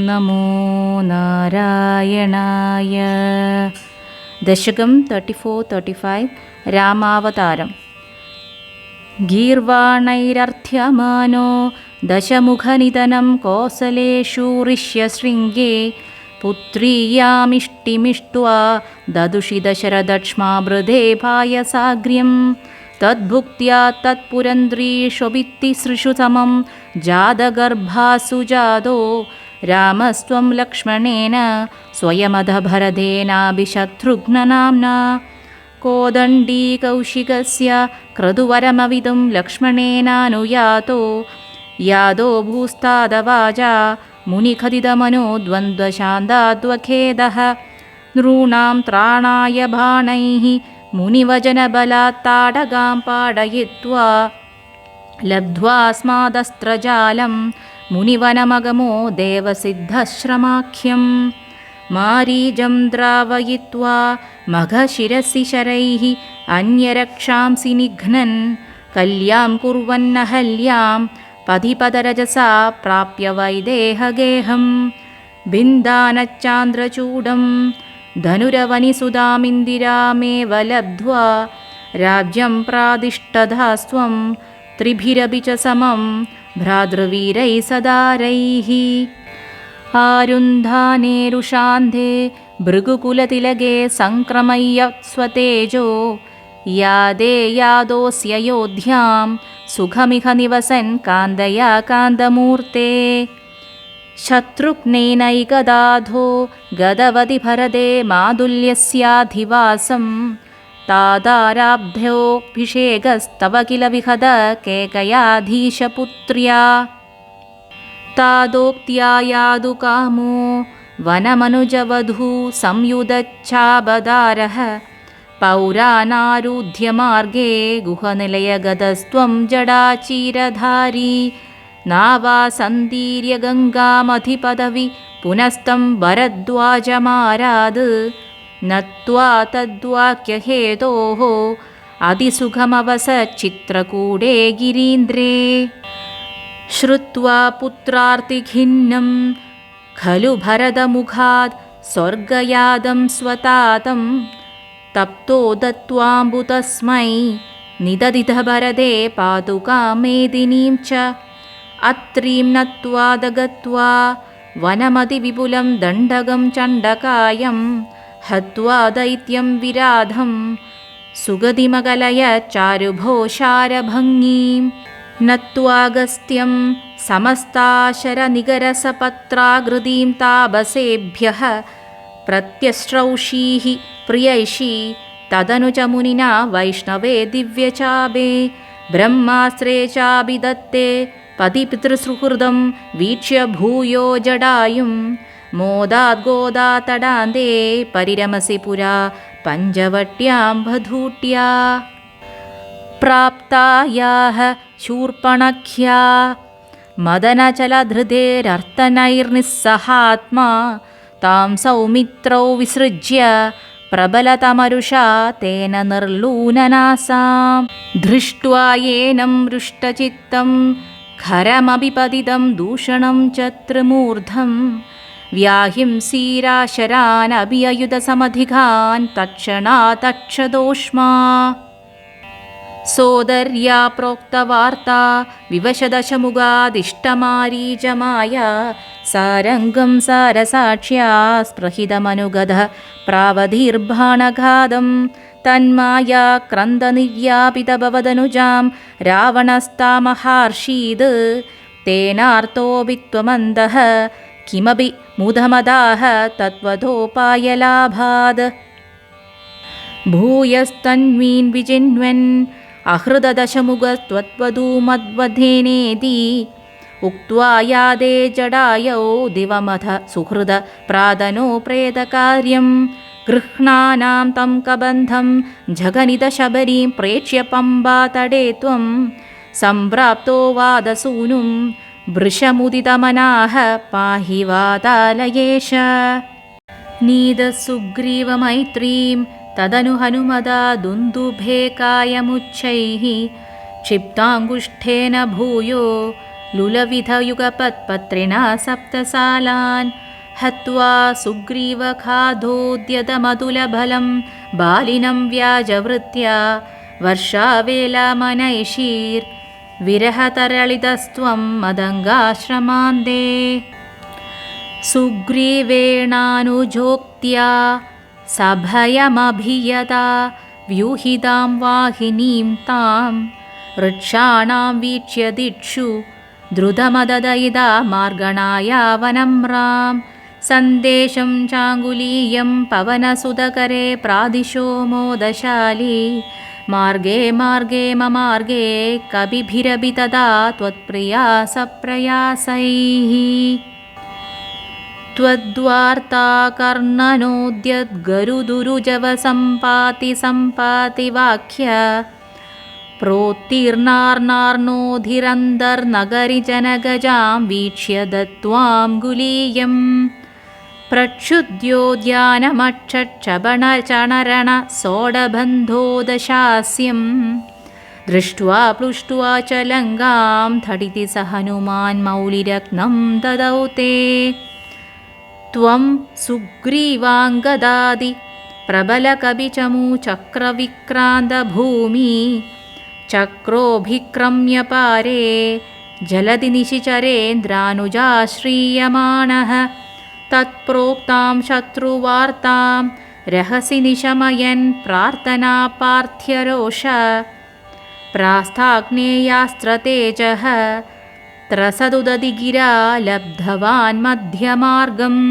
നമോ നാരായണായ. ദശകം 34-35 രാമാവതാരം. ഗീർവാണൈരർത്ഥ്യമാനോ ദശമുഖനിധനം കോസലേഷു ഋഷ്യശൃംഗേ പുത്രീയാമിഷ്ടിമിഷ്ട്വാ ദദുഷി ദശരഥക്ഷ്മാഭൃതേ പായസാഗ്ര്യം തദ്ഭുക്ത്യാ തത്പുരന്ദ്രീഷ്വഭിത്തിസൃഷു സമം ജാതഗർഭാസു ജാതോ രാമസ്ത്വം ലക്ഷ്മണേന സ്വയമധ ഭരതേനാഭിശത്രുഘ്നനാംനാ കോദണ്ഡീ കൗശികസ്യ ക്രതുവരമവിതും ലക്ഷ്മണേനാനുയാതോ യാദോ ഭൂസ്താദവാചാ മുനിഖദിതമനോ ദ്വന്ദ്വശാന്താദ്വഖേദഃ നൃണാം ത്രാണായ ബാണൈഃ മുനിവചനബലാത്താടകാം പാടയിത്വാ ലബ്ധ്വാസ്മാദസ്ത്രജാലം മുനിവനമഗമോ ദേവസിദ്ധശ്രമാഖ്യം മാരീജം ദ്രാവയിത്വാ മഖശിരസി ശരൈഃ അന്യരക്ഷാംസി നിഘ്നൻ കല്യാം കുർവന്നഹല്യാം പതിപദരജസാ പ്രാപ്യ വൈദേഹഗേഹം ബിന്ദാനച്ചാന്ദ്രചൂഡം ധനുരവനിസുതാമിന്ദിരാമേവ ലബ്ധ്വാ രാജ്യം പ്രാദിഷ്ടധാസ്ത്വം ത്രിഭിരപി ച സമം ഭ്രാതൃവീരൈः സദാരൈः ആരുന്ധാനേരുഷാന്ധേ ഭൃഗുകുലതിലകേ സംക്രമയ്യ സ്വതേജോ യാദേ യാദോസ്യയോധ്യാം സുഖമിഹ നിവസൻ കാന്തയാ കാന്തമൂർത്തേ ശത്രുഘ്നൈനൈകദാധോ ഗദവതി ഭരതേ മാതുല്യസ്യാധിവാസം താദാരാബ്ധോഭിഷേകസ്തവ കില വിഹത കേകയാധീശപുത്ര്യാ താദോക്ത്യാ യാതു കാമോ വനമനുജവധൂ സംയുതച്ഛാബദാരഃ പൗരാനാരൂധ്യ മാർഗേ ഗുഹനിലയഗതസ്ത്വം ജടാചീരധാരീ നാവാസന്തീര്യ ഗംഗാമധിപദവി പുനസ്തം ഭരദ്വാജമാരാത് നത്വാ തദ്വാക്യഹേതോഃ അതിസുഖമവസച്ചിത്രകൂടേ ഗിരീന്ദ്രേ ശ്രുത്വാ പുത്രാർത്തിഖിന്നം ഖലു ഭരതമുഖാത് സ്വർഗയാദം സ്വതാതം തപ്തോ ദത്വാംബുതസ്മൈ നിദദിത ഭരതേ പാതുകാമേദിനീം ച അത്രീം നത്വാദഗത്വാ വനമതിവിപുലം ദണ്ഡകം ചണ്ഡകായം ഹത്വാ ദൈത്യം വിരാധം സുഗതിമകലയ ചാരുഭോഷാരഭംഗീം നത്വാഗസ്ത്യം സമസ്താശരനിഗരസപത്രാകൃതിം താപസേഭ്യഃ പ്രത്യശ്രൗഷീഃ പ്രിയൈഷീ തദനു ച മുനിനാ വൈഷ്ണവേ ദിവ്യചാപേ ബ്രഹ്മാസ്ത്രേ ചാഭിദത്തേ പതിപിതൃസുഹൃദം വീക്ഷ്യ ഭൂയോ ജടായും മോദാത് ഗോദാതടാന്തേ പരിരമസി പുരാ പഞ്ചവട്യാം വധൂട്യാ പ്രാപ്തായാഃ ശൂർപ്പണഖ്യാ മദനചലധൃതേരർത്തനൈർനിസ്സഹാത്മാ താം സൗമിത്രൗ വിസൃജ്യ പ്രബലതമരുഷാ തേന നിർലൂനനാസാം ദൃഷ്ട്വാ യേനം ഹൃഷ്ടചിത്തം ഖരമഭിപതിതം ദൂഷണം ച ത്രിമൂർധം വ്യാഹിംസീരാശരാനഭിയയുധസമധികാൻ തക്ഷണാതക്ഷദോഷ്മാ സോദര്യാ പ്രോക്തവാർത്താ വിവശദശമുഖാദിഷ്ടമാരീചമായ സാരംഗം സാരസാക്ഷ്യാ സ്പൃഹിതമനുഗത പ്രാവധീർഭാണഘാതം തന്മായാ ക്രന്ദനിര്യാപിതഭവദനുജാം രാവണസ്താമഹാർഷീത് തേനാർത്തോ വിത്വമന്തഃ കിമപി മുദമദാഹ തത്വതോപായലാഭാത് ഭൂയസ്തന്വീൻ വിജിന്വൻ അഹൃതദശമുഖസ്ത്വദ്വധൂമദ്വധേനേതി ഉക്ത്വാ യാദേ ജടായൗ ദിവമഥ സുഹൃദ പ്രാതനോ പ്രേതകാര്യം ഗൃഹ്ണാനാം തം കബന്ധം ജഗനിതശബരീം പ്രേക്ഷ്യ പമ്പാതടേ ത്വം സംപ്രാപ്തോ വാദസൂനും വൃഷമുദിതമനാഃ പാഹി വാതാലയേശ നീതസുഗ്രീവമൈത്രീം തദനു ഹനുമതാ ദുന്ദുഭേ കായമുച്ഛൈഃ ക്ഷിപ്താങ്കുഷ്ഠേന ഭൂയോ लुलविधयुगपत्पत्रिणा सप्तसालान् हत्वा सुग्रीवखाधोद्यतमतुलबलं बालिनं व्याजवृत्या वर्षावेलामनैषीर्विरहतरलितस्त्वं मदङ्गाश्रमान्ते सुग्रीवेणानुजोक्त्या सभयमभियता व्यूहितां वाहिनीं तां वृक्षाणां वीक्ष्य दिक्षु द्रुतमददयिता मार्गणाया वनं राम सन्देशं चाङ्गुलीयं पवनसुतकरे प्रादिशो मोदशाली मार्गे मार्गे ममार्गे कविभिरपि तदा त्वत्प्रिया सप्रयासैः त्वद्वार्ता कर्णनोद्यद्गरुदुरुजवसम्पाति सम्पाति वाक्य प्रोत्तीर्णार्नार्नोधिरन्तर्नगरिजनगजां वीक्ष्य दत्त्वां गुलीयं प्रक्षुद्योद्यानमक्षक्षबणचणरणसोडबन्धोदशास्यं दृष्ट्वा प्लुष्ट्वा च लङ्गां थटिति स हनुमान् मौलिरत्नं ददौ ते त्वं सुग्रीवाङ्गदादि प्रबलकविचमूचक्रविक्रान्तभूमि चक्रोभिक्रम्य पारे जलधि निशिचरेन्द्रानुजाश्रीयमाणः तत्प्रोक्तां शत्रुवार्तां रहसि निशमयन् प्रार्थनापार्थ्यरोष प्रास्ताग्नेयास्त्रतेजः त्रसदुदधिगिरा लब्धवान् मध्यमार्गम्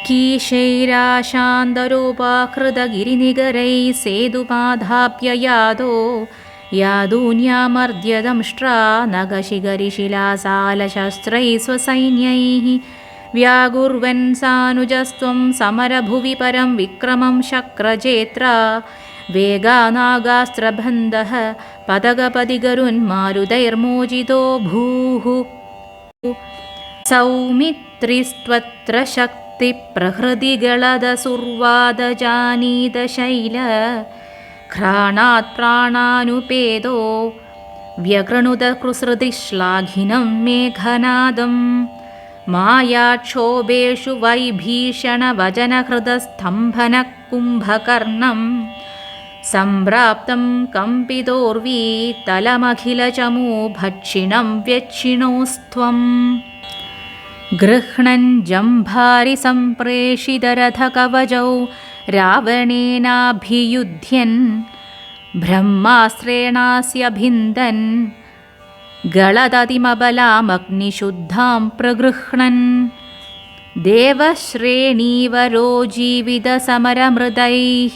कीशैराशान्तरूपाकृतगिरिनिगरैः सेतुपाधाप्य यादून्यामर्द्यदंष्ट्रा नगशिखरिशिलासालशस्त्रैः स्वसैन्यैः व्याकुर्वन् सानुजस्त्वं समरभुवि परं विक्रमं शक्रजेत्रा वेगानागास्त्रबन्धः पदगपदिगरुन्मारुतैर्मोचितो भूः सौमित्रिस्त्वत्र शक्तिप्रहृतिगलदसुर्वादजानीतशैल घ्राणात् प्राणानुपेदो व्यकृणुतकृसृतिश्लाघिनं मेघनादं मायाक्षोभेषु वैभीषणवचनहृदस्तम्भनः कुम्भकर्णं सम्प्राप्तं कम्पितोर्वी तलमखिलचमू भक्षिणं व्यक्षिणोस्त्वं गृह्णन् जम्भारि सम्प्रेषितरथकवचौ रावणेनाभियुध्यन् ब्रह्मास्त्रेणास्य भिन्दन् गलदतिमबलामग्निशुद्धां प्रगृह्णन् देवश्रेणीवरो जीवितसमरमृदैः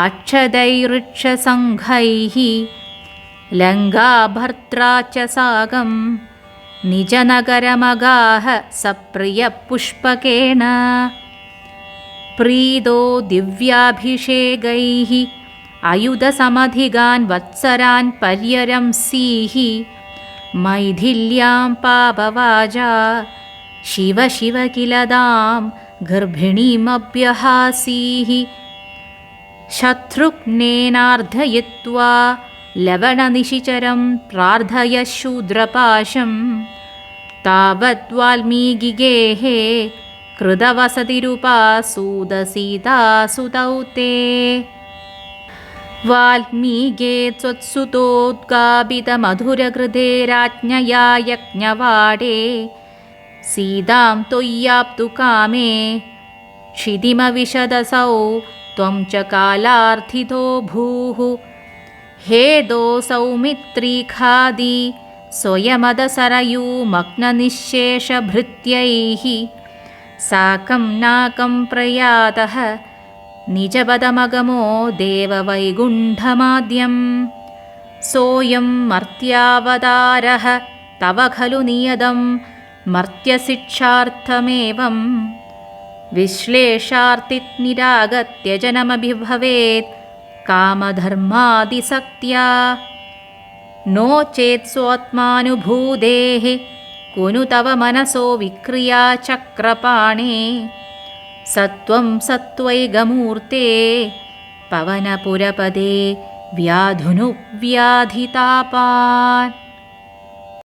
अक्षदैरुक्षसङ्घैः लङ्काभर्त्रा च साकं निजनगरमगाह सप्रियपुष्पकेण प्रीतो दिव्याभिषेकैः अयुधसमधिगान् वत्सरान् पर्यरंसीः मैथिल्यां पापवाजा शिव शिव किल तां गर्भिणीमभ्यहासीः शत्रुघ्नेनार्धयित्वा लवणनिशिचरं प्रार्थय शूद्रपाशं तावद्वाल्मीकिगेः कृतवसतिरुपासूदसीतासुतौ ते वाल्मीके त्वत्सुतोद्गापितमधुरकृते राज्ञया यज्ञवाडे सीतां त्वय्याप्तु कामे क्षितिमविशदसौ त्वं च कालार्थितो भूः हेदो सौमित्रीखादि स्वयमदसरयूमग्ननिःशेषभृत्यैः साकं नाकं प्रयातः निजपदमगमो देववैकुण्ठमाद्यं सोऽयं मर्त्यावतारः तव खलु नियतं मर्त्यशिक्षार्थमेवं विश्लेषार्थिनिरागत्य जनमभिभवेत् कामधर्मादिसक्त्या नो चेत् स्वात्मानुभूतेः कुनु तव मनसो विक्रिया चक्रपाणे सत्वं सत्त्वैकमूर्ते पवनपुरपदे व्याधुनुव्याधितापान्